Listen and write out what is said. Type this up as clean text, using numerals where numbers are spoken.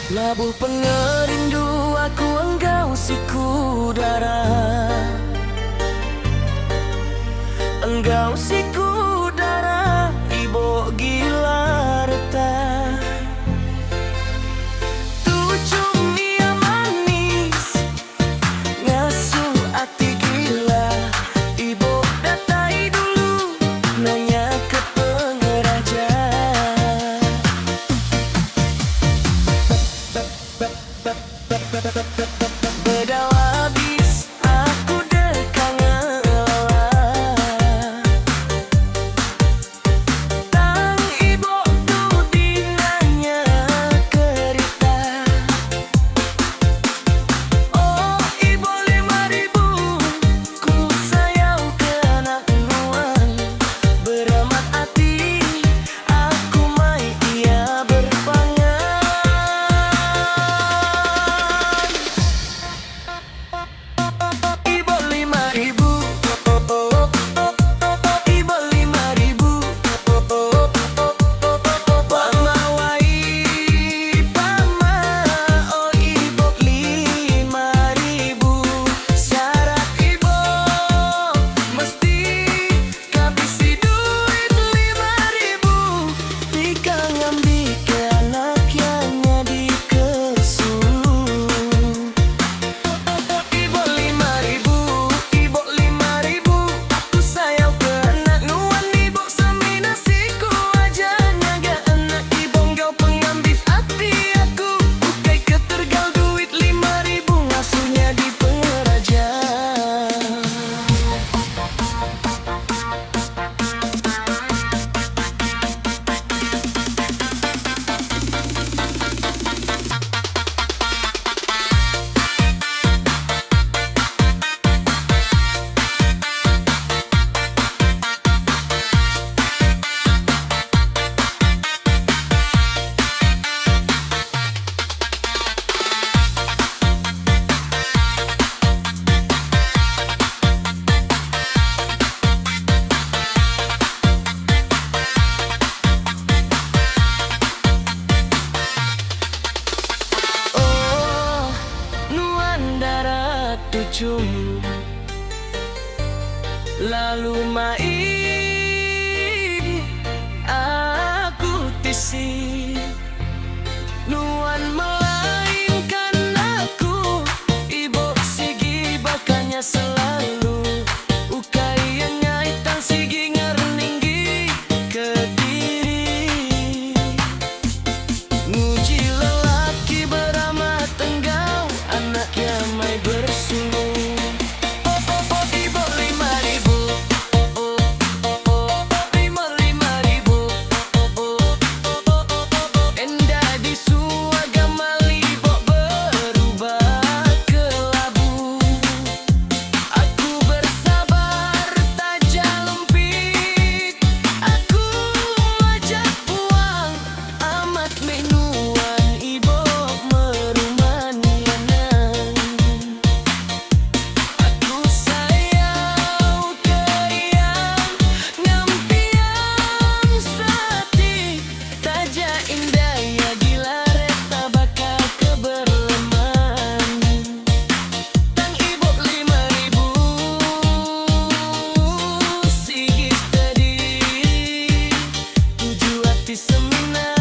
Labuh pengerindu aku engkau si kudara, engkau si kudara ibo gila reta. Tucung nia manis ngasuh hati gila, ibo datai dulu nanya ke pengeraja. Bedau habis aku dekang lelah, tang ibo tu dinanya kerita. Oh ibo 5.000 ku sayang kena nuan, beramat hati aku mai ia berpangan. Ibo 5.000, ibo 5.000, pamawai pama, oh ibo 5.000. Syarat ibo mesti kabisi duit 5.000, tika ngambil ke anak yang di kesuluh. Ibo 5.000, ibo 5.000, aku sayang ke anak nuan ibo seminasiku aja nyaga anak ibo engkau pengambis hati aku, bukai ketergal duit 5.000 ngasuhnya di pengeraja. Oh nuan darat tucung lalu mai aku tisi, nuan melainkan aku ibo sigi bakanya selalu ukai yang nyaitan sigi ngarninggi ke diri. Nguji lelaki beramat enggau anak yang mai bersuluh. Ibo 5.000, ibo 5.000, endah di suagama ibo berubah ke labu. Aku bersabar taja lempit, aku ajak puang amat menuan ibo merumanianan. Aku sayang keriang ngampiang sati, taja indah ya gila reta bakal keberleman. Tang ibo 5.000 sigis tadi, tujuh hati semina